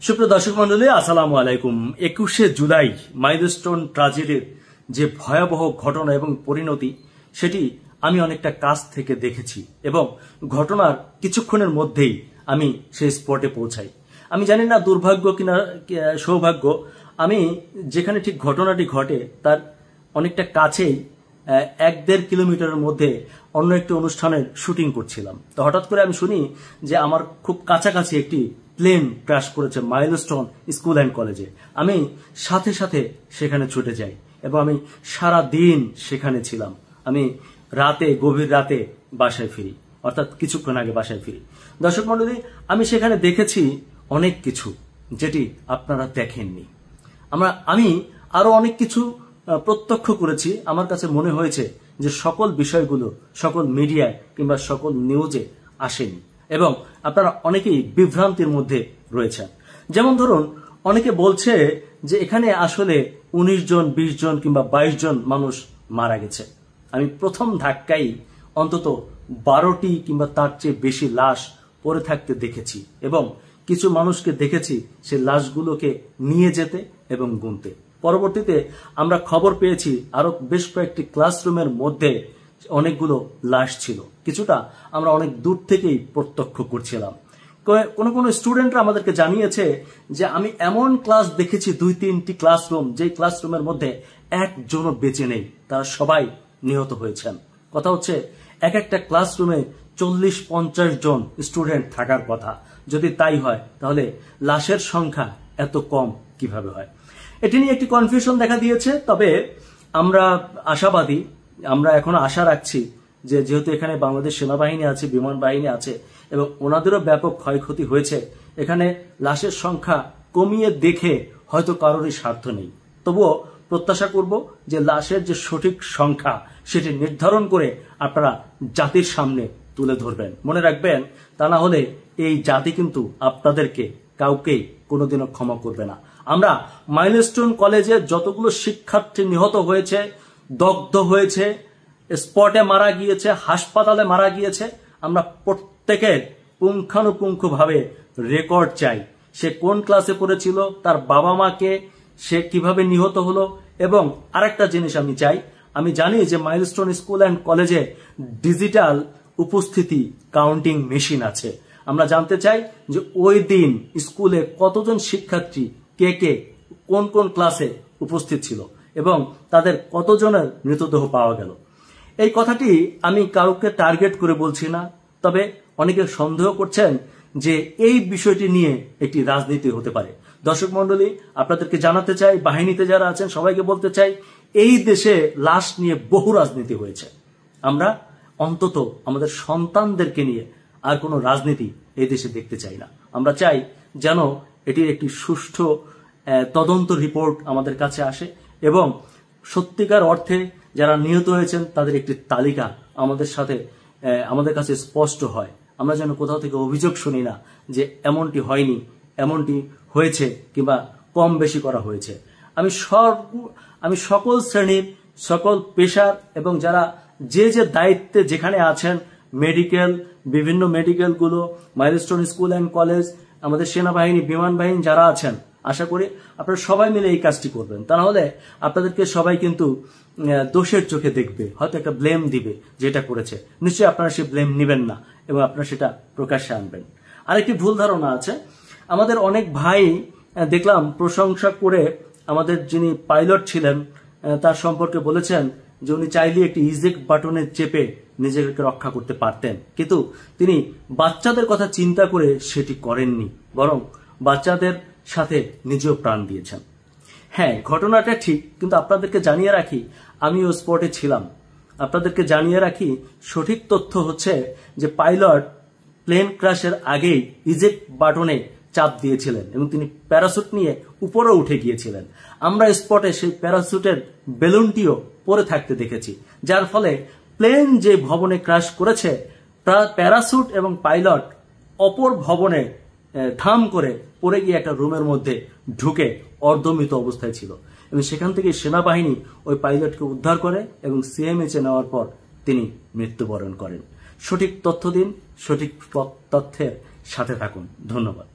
সুপ্রিয় দর্শক মন্ডলী, আসসালামু আলাইকুম। 21শে জুলাই মাইলস্টোন ট্র্যাজেডির যে ভয়াবহ ঘটনা এবং পরিণতি, সেটি আমি অনেকটা কাছ থেকে দেখেছি এবং ঘটনার কিছুক্ষণের মধ্যেই আমি সেই স্পটে পৌঁছাই। আমি জানি না দুর্ভাগ্য কিনা সৌভাগ্য, আমি যেখানে ঠিক ঘটনাটি ঘটে তার অনেকটা কাছেই 1-1.5 কিলোমিটারের মধ্যে অন্য একটি অনুষ্ঠানের শুটিং করছিলাম। তো হঠাৎ করে আমি শুনি যে আমার খুব কাছাকাছি একটি প্লেন ক্র্যাশ করেছে মাইলস্টোন স্কুল অ্যান্ড কলেজে। আমি সাথে সাথে সেখানে ছুটে যাই এবং আমি সারা দিন সেখানে ছিলাম। আমি গভীর রাতে বাসায় ফিরি, অর্থাৎ কিছুক্ষণ আগে বাসায় ফিরি। দর্শক মণ্ডলী, আমি সেখানে দেখেছি অনেক কিছু যেটি আপনারা দেখেননি। আমি আরো অনেক কিছু প্রত্যক্ষ করেছি। আমার কাছে মনে হয়েছে যে সকল বিষয়গুলো সকল মিডিয়ায় কিংবা সকল নিউজে আসেনি এবং আপনারা অনেকেই বিভ্রান্তির মধ্যে রয়েছেন। যেমন ধরুন, অনেকে বলছে যে এখানে আসলে 19 জন, 20 জন কিংবা 22 জন মানুষ মারা গেছে। আমি প্রথম ধাক্কায় অন্তত 12টি কিংবা তার চেয়ে বেশি লাশ পড়ে থাকতে দেখেছি এবং কিছু মানুষকে দেখেছি সে লাশগুলোকে নিয়ে যেতে এবং গুনতে। পরবর্তীতে আমরা খবর পেয়েছি আরো বেশ কয়েকটি ক্লাসরুমের মধ্যে অনেকগুলো লাশ ছিল। কিছুটা আমরা অনেক দূর থেকেই প্রত্যক্ষ করছিলাম। কোনো স্টুডেন্টরা আমাদেরকে জানিয়েছে যে আমি এমন ক্লাস দেখেছি 2-3টি ক্লাসরুম, যেই ক্লাসরুমের মধ্যে একজনও বেঁচে নেই, তারা সবাই নিহত হয়েছেন। কথা হচ্ছে এক একটা ক্লাসরুমে 40-50 জন স্টুডেন্ট থাকার কথা। যদি তাই হয় তাহলে লাশের সংখ্যা এত কম কিভাবে হয়? এটি নিয়ে একটি কনফিউশন দেখা দিয়েছে। তবে আমরা আশাবাদী, আমরা এখন আশা রাখছি যে যেহেতু এখানে বাংলাদেশ সেনাবাহিনী আছে, বিমান বাহিনী আছে এবং ওনাদেরও ব্যাপক ক্ষয়ক্ষতি হয়েছে, এখানে লাশের সংখ্যা কমিয়ে দেখে হয়তো কারোরই স্বার্থ নেই। তবুও প্রত্যাশা করব যে লাশের যে সঠিক সংখ্যা সেটি নির্ধারণ করে আপনারা জাতির সামনে তুলে ধরবেন। মনে রাখবেন, তা না হলে এই জাতি কিন্তু আপনাদেরকে কাউকেই কোনোদিনও ক্ষমা করবে না। আমরা মাইলস্টোন কলেজে যতগুলো শিক্ষার্থী নিহত হয়েছে, দগ্ধ হয়েছে, স্পটে মারা গিয়েছে, হাসপাতালে মারা গিয়েছে, আমরা প্রত্যেকের পুঙ্খানুপুঙ্খভাবে রেকর্ড চাই। সে কোন ক্লাসে পড়েছিল, তার বাবা মাকে সে কিভাবে নিহত হলো। এবং আরেকটা জিনিস আমি চাই, আমি জানি যে মাইলস্টোন স্কুল অ্যান্ড কলেজে ডিজিটাল উপস্থিতি কাউন্টিং মেশিন আছে। আমরা জানতে চাই যে ওই দিন স্কুলে কতজন শিক্ষার্থী কে কোন কোন ক্লাসে উপস্থিত ছিল এবং তাদের কতজনের মৃতদেহ পাওয়া গেল। এই কথাটি আমি কাউকে টার্গেট করে বলছি না, তবে অনেকে সন্দেহ করছেন যে এই বিষয়টি নিয়ে একটি রাজনীতি হতে পারে। দর্শক মন্ডলী, আপনাদেরকে জানাতে চাই, বাহিনীতে যারা আছেন সবাইকে বলতে চাই, এই দেশে লাশ নিয়ে বহু রাজনীতি হয়েছে। আমরা অন্তত আমাদের সন্তানদেরকে নিয়ে আর কোনো রাজনীতি এই দেশে দেখতে চাই না। আমরা চাই যেন এটির একটি সুষ্ঠু তদন্ত রিপোর্ট আমাদের কাছে আসে এবং সত্যিকার অর্থে যারা নিহত হয়েছেন তাদের একটি তালিকা আমাদের কাছে স্পষ্ট হয়। আমরা যেন কোথাও থেকে অভিযোগ শুনি না যে এমনটি হয়নি, এমনটি হয়েছে কিংবা কম বেশি করা হয়েছে। আমি সকল শ্রেণীর, সকল পেশার এবং যারা যে দায়িত্বে যেখানে আছেন, বিভিন্ন মেডিকেলগুলো, মাইলস্টোন স্কুল অ্যান্ড কলেজ, আমাদের সেনাবাহিনী, বিমান বাহিনী যারা আছেন, আশা করি আপনারা সবাই মিলে এই কাজটি করবেন। তা না হলে আপনাদেরকে সবাই কিন্তু দোষের চোখে দেখবে, হয়তো একটা ব্লেম দিবে যেটা করেছে। নিশ্চয়ই আপনারা সেই ব্লেম নেবেন না এবং আপনারা সেটা প্রকাশ্যে আনবেন। আরেকটি ভুল ধারণা আছে, আমাদের অনেক ভাই দেখলাম প্রশংসা করে আমাদের যিনি পাইলট ছিলেন তার সম্পর্কে বলেছেন যে উনি চাইলে একটি ইজেক্ট বাটনে চেপে নিজেকে রক্ষা করতে পারতেন, কিন্তু তিনি বাচ্চাদের কথা চিন্তা করে সেটি করেননি, বরং বাচ্চাদের সাথে নিজেও প্রাণ দিয়েছেন। হ্যাঁ, ঘটনাটা ঠিক, কিন্তু আপনাদেরকে জানিয়ে রাখি আমিও স্পটে ছিলাম। আপনাদেরকে জানিয়ে রাখি সঠিক তথ্য হচ্ছে যে পাইলট প্লেন ক্র্যাশের আগেই ইজেক্ট বাটনে চাপ দিয়েছিলেন এবং তিনি প্যারাসুট নিয়ে উপরে উঠে গিয়েছিলেন। আমরা স্পটে সেই প্যারাসুটের বেলুনটিও পরে থাকতে দেখেছি, যার ফলে প্লেন যে ভবনে ক্র্যাশ করেছে প্যারাসুট এবং পাইলট অপর ভবনে ধাম করে পড়ে গিয়ে একটা রুমের মধ্যে ঢুকে অর্ধমৃত অবস্থায় ছিল এবং সেখান থেকে সেনাবাহিনী ওই পাইলটকে উদ্ধার করে এবং সিএমএইচে নেওয়ার পর তিনি মৃত্যুবরণ করেন। সঠিক তথ্য দিন, সঠিক তথ্যের সাথে থাকুন। ধন্যবাদ।